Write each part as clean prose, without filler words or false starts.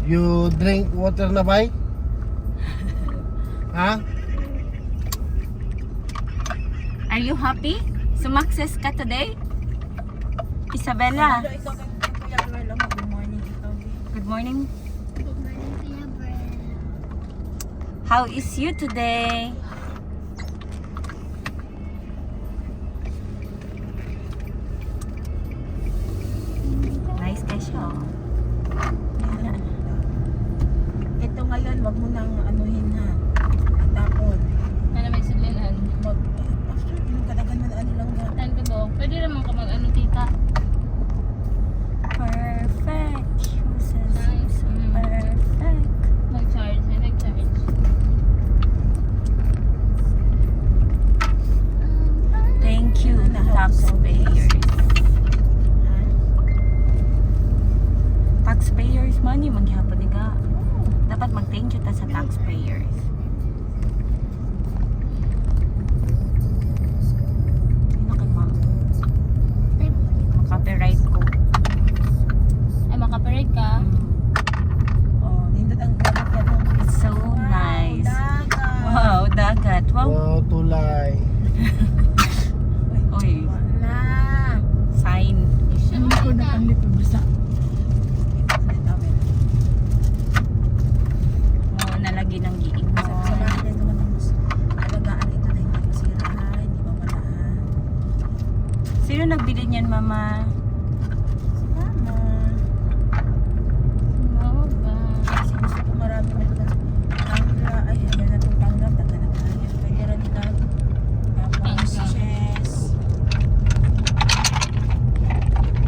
You drink water na ba? Ha? Are you happy? Sumakses ka today? Isabella, Ikaw kay Kuya Girl, good morning ikaw. good morning. How is you today? Nice ka siya. Ito ngayon, wag mo nang anuhin ha. At tapon. Ano may sulinan? Wag, after, yung kadagan man ano lang na. Saan ka ba? Pwede naman ka mag-ano tita. Perfect. Shoes Nice. perfect. Mag-charge. May nag-charge. Thank you, taxpayers. Taxpayers money, maghihapon nga. Dapat mag-thank you ta sa taxpayers. Ano kay ma'am? Copyright ko. Ay, makaparade ka. Oh, nindot ang dagat yan. It's so nice. Dagat. Wow, dagat. Wow. Wow, tulay. Uy, Wala. sign. Ano ko na kang Mo nalagi ng giing mo. Sa bahay na naman ang mas alagaan ito na hindi masira, hindi mawalaan. Sino nagbili niyan, mama? Si Mama. Oo ba? Kasi gusto ko marami na ito. Tangga, ay ayan na itong tangga, tangga na tayo. Pwede rin nila. Tapos chess.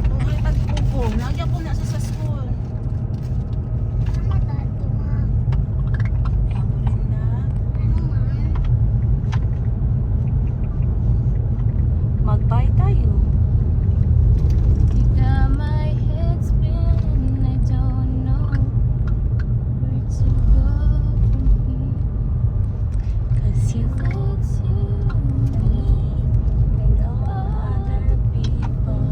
Oh, ay pag-ipong. Nagyan ko na sa school. Ayan ko rin na. Mag-bye tayo. Tita, my head's spinning. I don't know where to go from here. Cause you got you and all other people.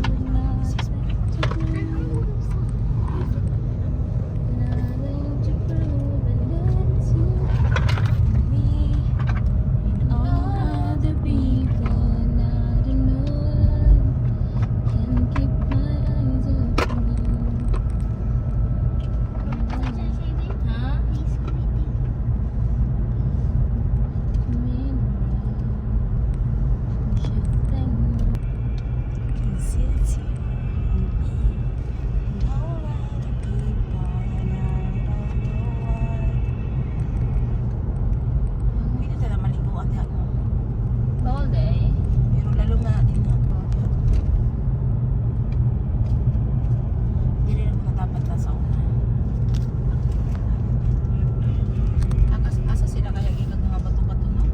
Nothing to prove and it's you. Me and all Other people, not enough. Can't keep my eyes off you. Huh? Cause it's you and me and all other people and I don't know why. Pwede tala maliguan di ako. All day. Pero lalo nga din ako. Hindi rin ako na dapat na sa una. Asa sila kaya gigag mga bato-bato no?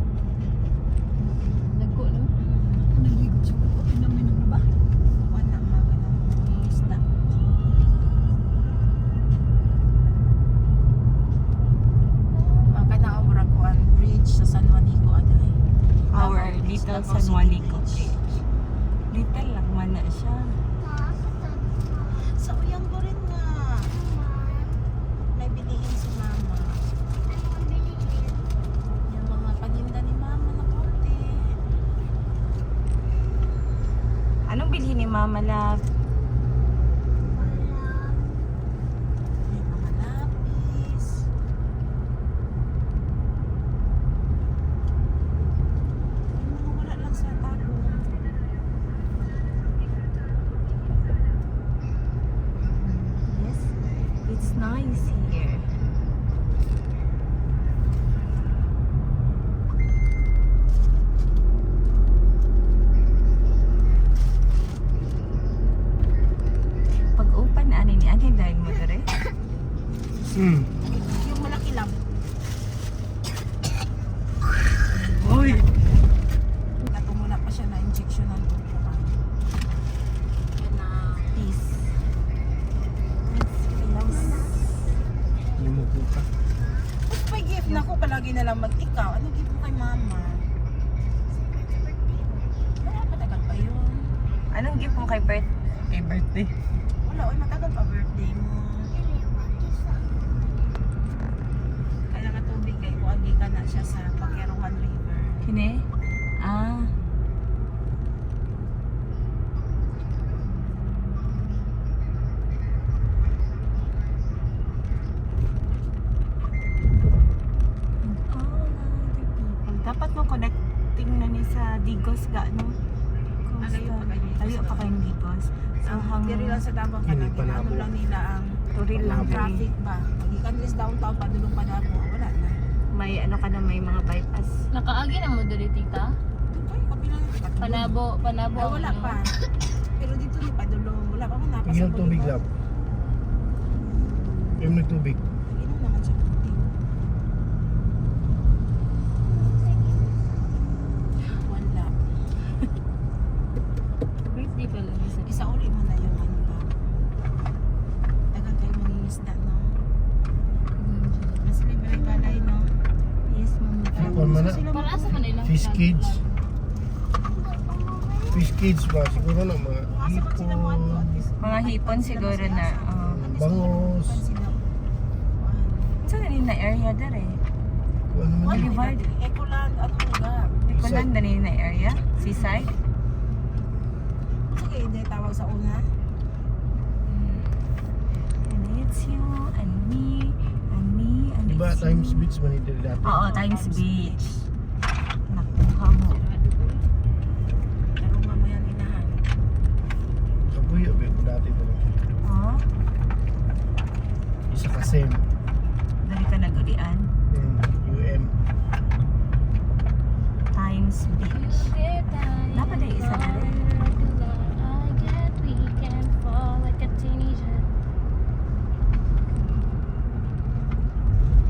Nagko, no? Nagigog siya ko. Pinamin mo ba? Wala mga ng isda. Kaya na umurag ko ang bridge sa San Juanico. Our little San Juanico Bridge. Little lang man na siya. Sa uyang ko rin nga. May bilihin si mama. Yung mga paninda ni mama na konti. Anong bilhin ni Mama Love? May mga lapis. Yung mga wala lang sa tabo. Yes, it's nice here. Pag-open na ni ani dahil mo dire. Yung malaki lang. Uy, Natumula pa siya na injection ng dugo. Yan na. peace. Limuko ka. Ba't may gift na ako palagi na lang mag-ikaw? Ano gift mo kay mama? Wala, matagal pa yun. Anong gift mo kay birthday? Wala, oy, matagal pa birthday mo. Kaya nga tubig kay kuagi ka na siya sa Pakiruan River. Kini? Ah. And all other people. Dapat mo connecting na ni sa Digos ga, no? Alayo pa kayo. Alayo pa kayong Digos. So, Ang diri lang sa Davao ka Hindi lang, pa ano nabo. lang nila ang turil lang ang diri. traffic ba. Ikan is downtown pa dulong pa Davao, wala na. May ano ka na, may mga bypass. Nakaagi na mo diri tita. Ay, kabila na ka. Panabo Wala ano? pa. Pero dito ni padulong, wala pa man napasa. Tingnan ang tubig lang. Yung nagtubig. Inom naman siya tubig. Wala. Birthday pa lang isa. Isa uli mo na yung ano ba. Dagan kayo mangingisda, no? Mas libre balay, no? Yes, ma'am. Sipon man na. Para asa man ilang Fish kids. Fish kids ba? Siguro na mga Asa man sila mo ano, hipon. at least. Mga hipon siguro na. Bangos. Saan na area dere? Kung ano man yun. Boulevard. Ecoland, ano lugar? Ikulan na area? Seaside? Sige, hindi tawag sa una. And it's you, and me, and me, and Diba it's Times you. Beach man ito dati? Oo, Times Beach. Nakuha mo. Pero mamaya inahan. Kapuyo ba ito dati ito? Oh, Isa kasem. dali ka nagulian. UM. Times Beach. Dapat ay isa na rin. I get weak and fall like a teenager.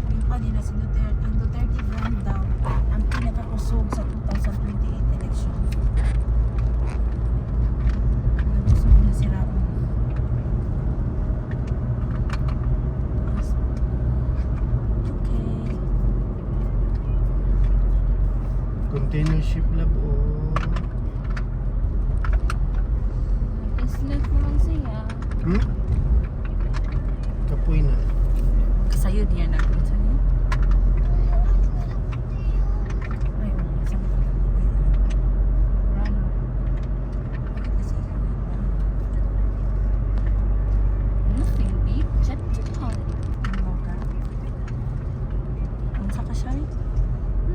Yung pa nila si Duterte, ang Duterte brand daw, ang pinakakusog sa 2028 election. Nagusog na si Raul. Okay. Continuous ship lab o Isnet naman siya. kapoy na. Kasayod yan ang sa niyo. Ay, wala. Saan ka? Run. Bakit kasi Nothing deep. Jet to hard. ano ka? Ang sa kasay?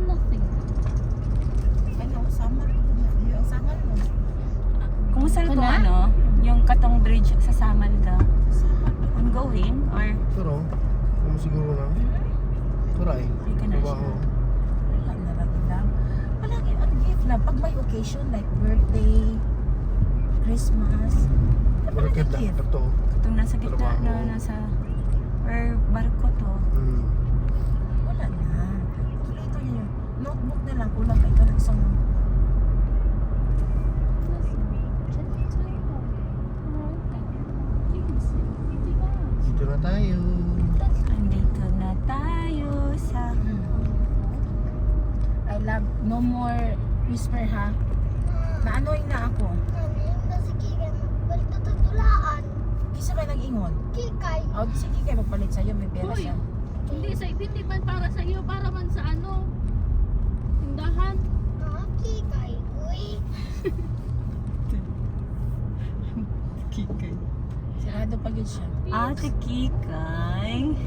Nothing. Ano, summer? Yung summer mo? Kumusta na Ano? itong ano? Yung katong bridge sa Samalda? Summer? Ongoing? Or Pero, kung siguro na. Turay. ay ka na siya? Trabaho. Wala na lagi lang. Palagi ang gift lang. Pag may occasion like birthday, Christmas, Pero palagi kita, gift. ito. Katong nasa gitna Trabaho. na nasa or barko to. Wala na. Ito yun. Notebook na lang. Kulang kayo ng isang Dito na tayo. Andito na tayo sa I love no more whisper ha. Naanoy na ako. Isa kayo nag-ingon. O, sige kayo magpalit sa'yo. May pera Uy. siya. Hindi sa hindi man para sa iyo, para man sa ano. Tindahan. Kikay. Sirado pa yun siya. Ate Kikay.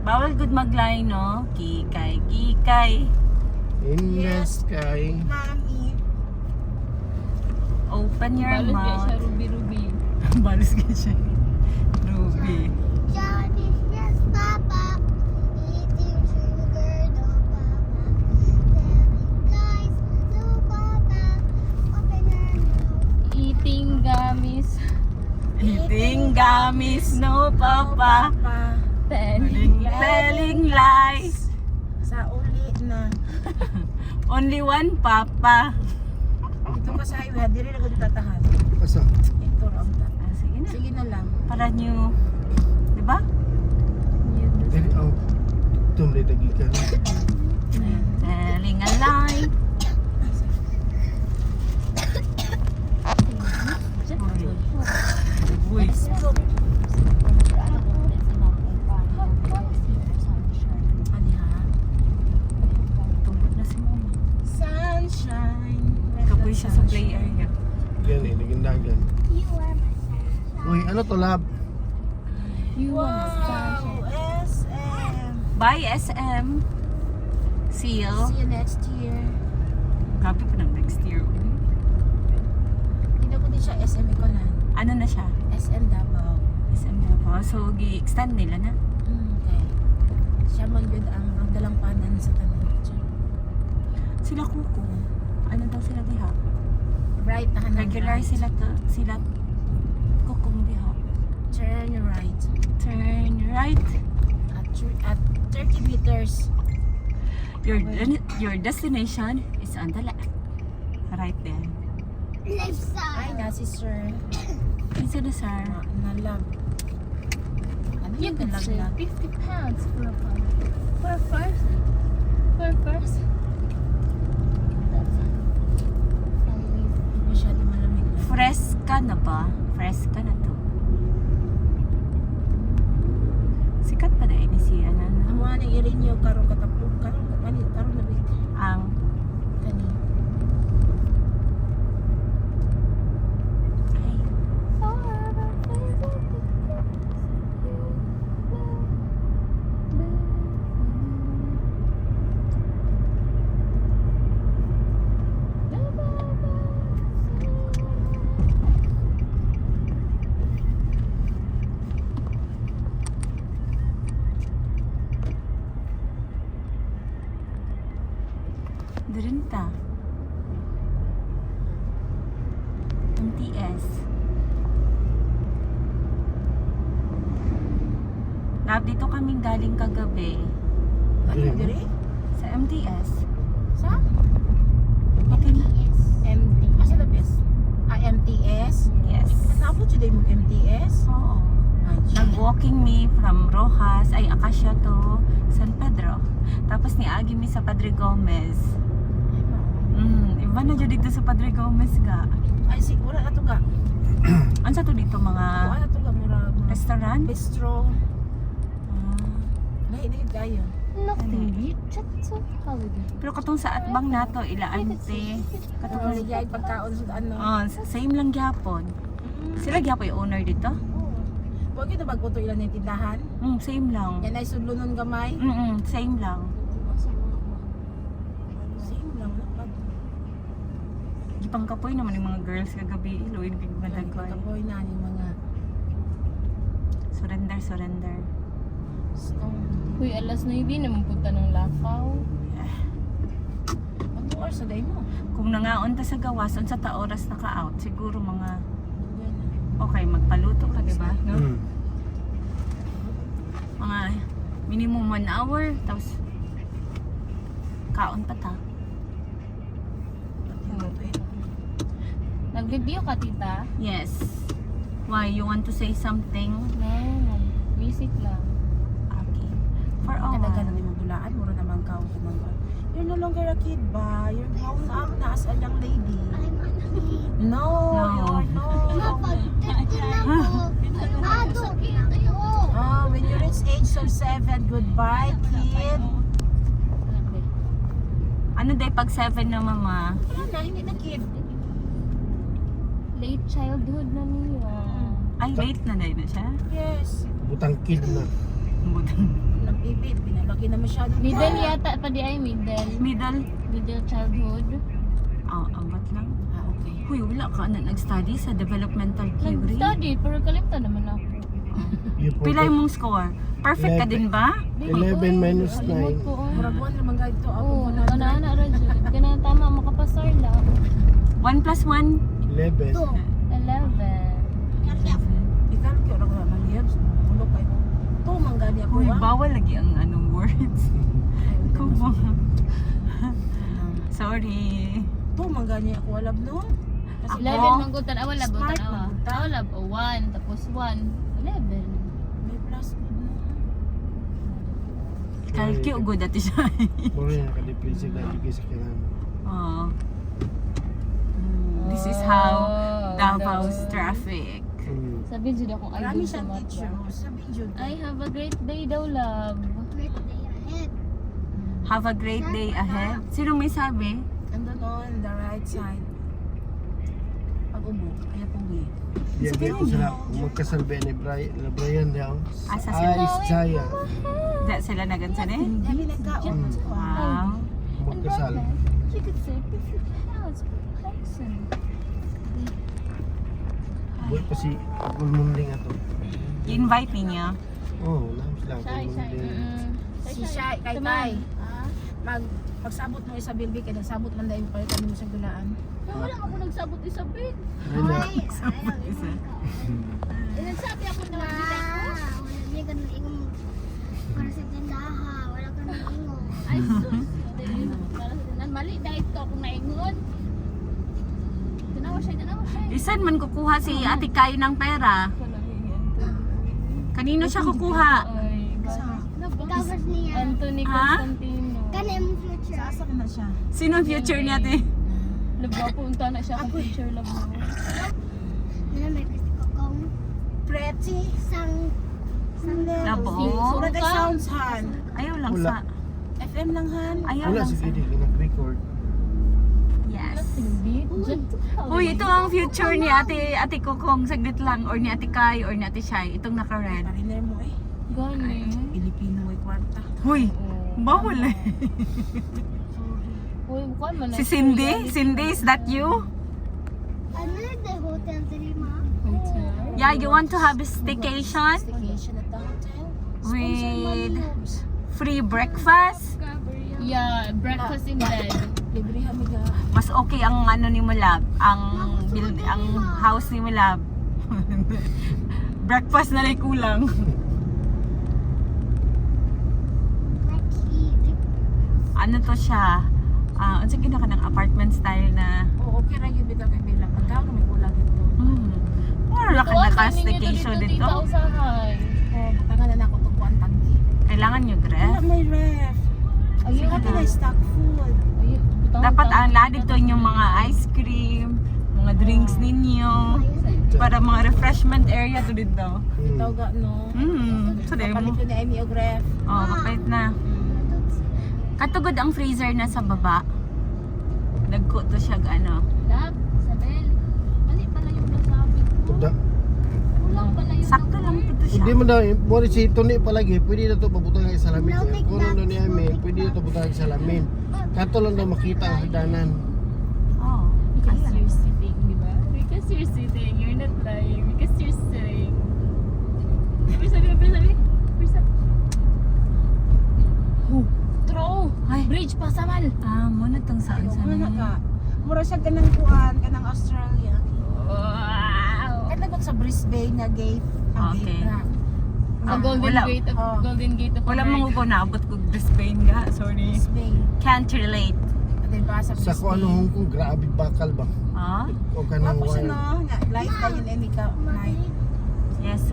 Bawal good mag-line, no? Kikay, Kikay. In the Yes. sky. Mami. Open your Balot kaya siya mouth. ruby-ruby. Balos ka siya. Ruby. Eating gummies. Eating gummies, no papa. Pa. Telling lies. Sa uli na. Only one papa. Ito ka sa highway. Dili na ko tatahan. Asa? Ito lang. Ah, sige na. Sige na lang. Para new. Diba? Dili, oh. Ito, may dagikan. Telling a lie. Uy. Let's go. Yan. You are my sunshine. Uy, ano to, lab? You want Wow, SM. Bye, SM. See you. See you next year. Grabe pa ng next year. Hindi ko din siya SM Econan. Ano na siya? SM Davao. SM Davao. So, gi-extend nila na. Okay. Siya man yun ang dalampanan sa tanong. Sila kuko. Ano daw sila diha? Right na hanap. Regular right. sila kukong diha. Turn right. Turn right. At 30 meters. Your destination is on the left. Right there. Left Ay, side. na si Sir. Isa na sir. Nalag. Ano You yung could save nalaglag? 50 pounds for a person. For a person. Masyado malamig na. Fresca na ba? Fresca na to. Sikat pa na ini si Ang Anana. mga nang i-renew karong katapog. Karong na week. Ang Kani. ay, Dirin ta. MTS. Lab, dito kaming galing kagabi Ano Dili mo? diri? sa MTS. Sa? Yes. MT. Asa na bes? MTS? Yes. Naabot siya yung MTS? Oo. Ay, Nag-walking me from Rojas, ay Acacia to San Pedro. Tapos niagi mi sa Padre Gomez. Iba na dyan dito sa Padre Gomez ga. Ay, siguro na to ga. Ano sa to dito mga Ano to ga? Mura. restaurant? Bistro. Ah. Lahi-lahi kayo. Nothing. That's so holiday. Pero katong sa atbang nato ilaante. Katong Katong ligay pagkaon sa ano. same lang gyapon. Sila gyapon yung owner dito? Huwag yun na magputo ilan yung tindahan. Same lang. Yan ay sudlunon gamay. Same lang. Same lang. Gipang kapoy naman yung mga girls kagabi. Luwin kay madagway. Kapoy na ni mga Surrender. stone. Uy, alas 9 naman punta ng Lakaw. Ang buwar sa day mo. Kung nangaon ta sa gawas, sa ta oras naka-out, siguro mga Dugay na. okay, magpaluto ka, diba? No? Hmm. Mga minimum 1 hour, tapos kaon pa ta. Nag-video ka, tita? Yes. Why? You want to say something? No, music lang. Okay. For all. Talaga na mo bulaan, mura naman ka kung kumangka. You're no longer a kid ba? You're grown up na as a young lady. I'm an adult. No, No. you're no. Kapag 13 na po, adult na kayo. When you reach age of 7, goodbye, kid. Okay. Ano day pag 7 na mama? Wala na, hindi na kid. Late childhood na niya. Ay, late na day na siya. Yes. Butang kid na. Napipit, pinalaki na masyado. Middle yata pa di ay middle. Middle? Middle childhood. Ambat lang. Okay. Huy, wala ka na nag-study sa developmental theory. Nag-study, pero kalimta naman ako. You Pila forget. yung mong score? Perfect ka din ba? 11 minus Kalimot 9. ko. Murabuan naman guys ito. Oo, nakana ra dyan. Ganang tama, makapasar lang. 1 plus 1? 11. 11. Ikaw, kaya orang naman yun. Bulok kayo. Ito, manggani ako. Huy, bawal lagi ang anong words. Ikaw ba? Sorry. Ito, manggani ako. Alam no? Kasi 11 manggutan. Awal labo. Smart Tanawa. manggutan. Awal labo. 1. Tapos 1. 11. may plus good no. Kalki o good ati siya. Mura yung nakadiplisig na yung sa kailangan. Oh. This is how Davao's Davao. traffic. Hmm. Sabihin dyan akong Marami idol sa siyang teacher. mata. Sabi dyan. I have a great day daw, love. Birthday ahead. Have a great day ahead. Sino may sabi? Andun on the right side. Pag ubo. Kaya pugi. Yan dito sila magkasalbi ni Brian daw. Asa Ice Giant. Di sila nagansan eh? Dami nagkaon. Wow. Magkasal. You could say $50 per person. Buhay pa si Ulmunding ato. I-invite ninyo. Oh, nams lang. Ulmunding. Si Shai, kay pagsabot mo sa bilbi kay nagsabot man dahil pa kami sa gulaan. Wala ako nagsabot isabit. Isa. Nagsabi ako na magbitay ko. Hindi ka nang ingong para sa tindaha. Wala ka nang ingong. Ay, sus. Para sa tinan. Mali dahil ito akong naingon. Tinawa siya. Isan man kukuha si Ate Kai ng pera. Kanino siya kukuha? Covers niya. Anthony Ha? Constantino. Kani ang future. Sasak na siya. Sino ang future niya, Ate? Punta na siya kung picture love mo. Ano may kasi kokong. Pretty. Sang Labo. Mura kay sounds han. Ayaw lang Wala. sa... FM lang han. Ayaw Wala lang si sa... Gidi nag-record. Yes. Beat. Uy, ito ang future ni Ate Kokong. Saglit lang. Or ni Ate Kai, or ni Ate Shai. Itong naka-red. Pariner mo eh. Gani. Pilipino ay kwarta. Huy, bawal eh. Uy, bukan man. Si Cindy? Cindy, is that you? ano the hotel terima? Yeah, you want to have a staycation? Vacation at the hotel. With free breakfast? Yeah, breakfast in bed. Libre hamiga. Mas okay ang ano ni Mulab, ang house ni Mulab. Breakfast na lang kulang. Ano to siya? Unsa gina ka ng apartment style na Oo, okay ra yun bitaw kay bilang. Pagkaon may kulang ito. wala ka naka-staycation dito. Oh, Oh, tangan na ako tukuan tangki. Kailangan nyo, Wala Dre. may ref. Ayun ka na stock food. Dapat ang ladig to yung mga ice cream, mga drinks ninyo, para mga refreshment area to dito. Bitaw ga no. So, dahil mo. Kapalit ko ni Amy og ref. Oh, kapait na. Katugod ang freezer na sa baba. Nagko to siya ano. Lab, Isabel. Mali pala yung nasabi ko. Tuda. Kulang pala yung Sakto lang dito siya. Hindi mo daw, mo rin si Tony palagi, pwede na ito pabutang ng salamin. Kung ano ni Amy, pwede na ito pabutang ng salamin. Kato lang daw makita ang hagdanan. Oh, Because ayan. you're sitting, di ba? Because you're sitting, you're not lying. Because you're sitting. Persabi. Throw! Ay. Bridge pa sa mal! Muna tong saan sa Ano ka? Mura siya kanang kuan, kanang Australia. Wow! Kaya nagot sa Brisbane na gate. Ang Okay. gate na. Ang Golden wala. Gate of Oh. Golden Gate of Wala America. mong ko naabot ko Brisbane nga. Sorry. Brisbane. Can't relate. At diba sa Sa kung ano Hong Kong, grabe bakal ba? Ah? O kanang Tapos wire. ano, nga, light tayo ni Amy ka. Night. Yes.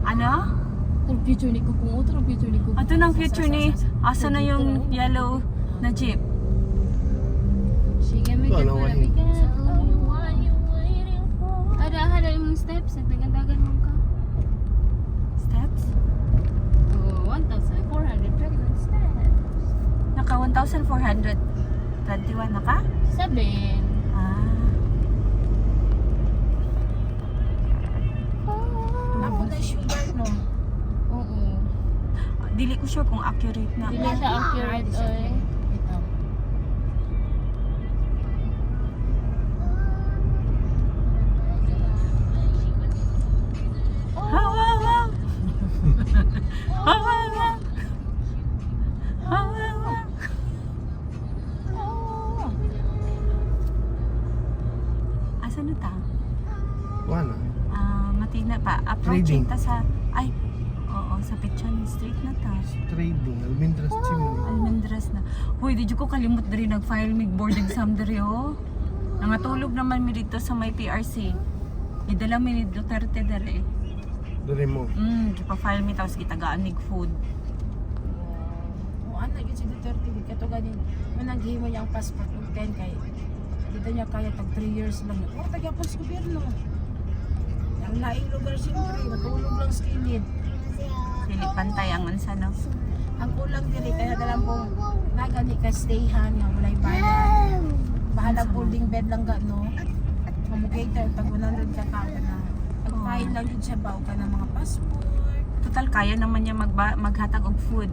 Ano? Pero future ni Kukung. Otro future ni Kukung. Ato ng future ni, asa na yung yellow na jeep? Sige, may Ito, ano, ka wahing. Hada yung steps. Nagdagan mo ka. Steps? Oh, 1,421 steps. Naka 1,421 na ka? 7. Napunta yung sugar, no? Oo. Dili ko sure kung accurate na. Dili siya accurate. Oy. Ito. Wow, wow, wow. Wow, wow, wow. Wow, wow, wow. Asa na ta? Wala. Matina pa. Approaching Trading. ta sa... Ay, oo, sa Pichon Street na ta. Trading, Almendras Chimney. Almendras na. Huy, di ko kalimot diri nag-file mig board exam diri oh. Nangatulog naman mi dito sa may PRC. Idala mi ni Duterte diri. Dere mo. Gipa-file mi tapos gitagaan mig food. O, anak yun si Duterte. Di ka to ganin. Mananggihin mo niya ang passport ng 10 kay. Dito niya kaya tag 3 years lang. O, tagyapon sa gobyerno. Ang laing lugar siyempre. Matulog lang sa kilid. Dili pantay ang ansa no. Ang kulang dili kaya dalam pong nagani ka stayhan nga walay bayad. Bahalang folding bed lang ga no. navigator, tag 100 ka tao na. Pag-file lang yun siya ba, ka ng mga passport, Total, kaya naman niya maghatag og food.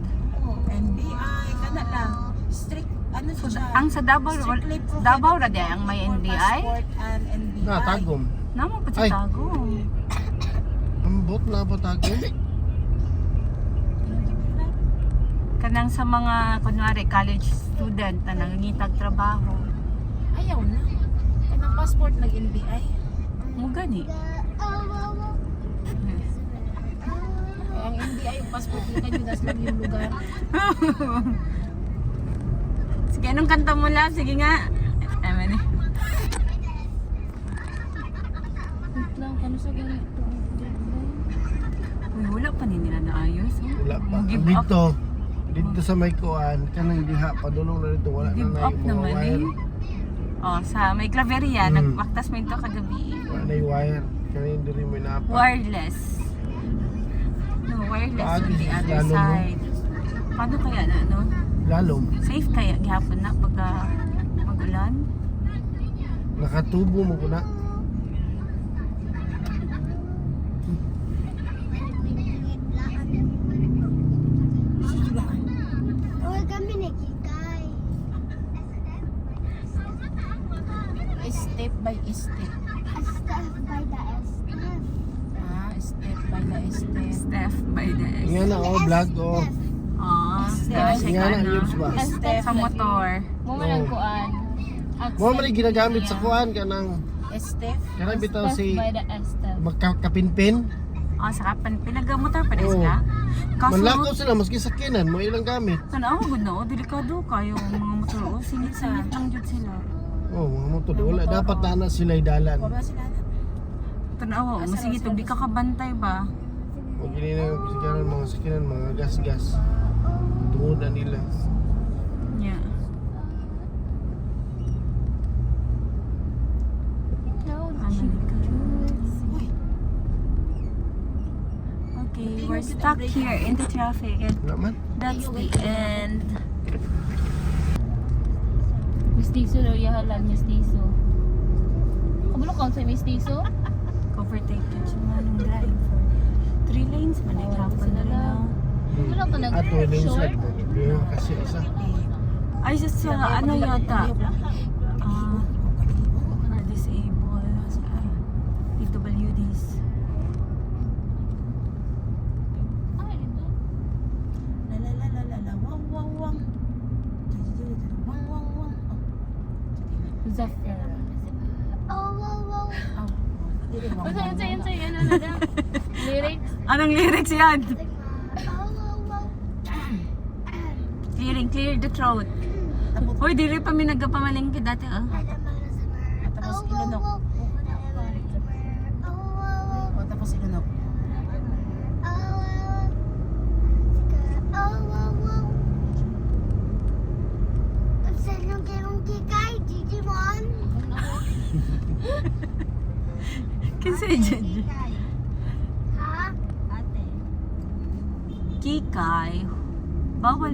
NBI, kana lang. Strict, ano siya? Ang sa Davao, Strictly prohibited Davao ra di ang may for NDI. passport and NBI. Na, tagom. Namo pa sa Ay. Tagum. Ambot na ba tagom? Kanang sa mga kunwari college student na nangangitag trabaho. Ayaw na. Kanang passport nag NBI. Mo gani. Ang NBI yung passport ni kanyo, das lang yung lugar. Sige, anong kanta mo lang? Sige nga. Amen eh. Wait lang, kano sa ganito? Uy, wala pa ni nila na ayos. Oh. Wala pa. Give up. Dito sa may kuan, kanang diha, padulong na dito, wala na Give na up yung mga naman wire. eh. Oh, sa may Claveria, nagpaktas mo ito kagabi. Wala na yung wire. Kanang diri may napa. Wireless. No, wireless on Paagi the sa other lalo mo. side. Paano kaya na, no? Lalom. Safe kaya gihapon na pag mag-ulan? Nakatubo mo ko na. Uy, kami nagkikay. Step by step. Staff by the STF. Step by the step. Steph by the S. Nga na, oh, vlog, oh. Oh, diba siya Nga na, ano? yun ba? Sa motor. Mo man ang Oh. kuan. Mo man ginagamit sa kuan, kanang, Step. kanang bitaw Step si by the Estef. magkapinpin. Oh, sa kapan pinagamotor pa din Oo. sila. Manlakaw Kaso, sila, maski sakinan, mo ilang gamit. tanaw gud na, oh, delikado kayo mga motor. Oh, singit-singit lang jud sila. Oh, mga motor, wala. Dapat na sila'y dalan. Wala sila na. Tanaw, masingit og di ka kabantay ba? Huwag yun na sikaran mga sakinan, mga gas-gas. Tungod na nila. Yeah. Okay, we're stuck here in the traffic and Wala man. that's the end. Mistiso daw yahalan, mistiso. Kabalo ka sa mistiso? Overtaken siya man ng drive for 3 lanes man ay hapon na rin na. Wala ka nag- At willing short? side. Yung kasi isa. Ay, sa ano yata? For disabled, PWDs. Ay, ito. La la la la la la. Wang wang wang. Wang wang wang. Zafir. Oh, wow, wow. Basta yun sa'yo, ano na daw? Lyrics? Anong lyrics yan? Oh, wow, wow. Clear the throat. Hoy, diri pa mi nagpamalingki dati ah. Tapos ilunok. Tapos ilunok. Kasi dyan. Ha? Ate. Kikay. Bawal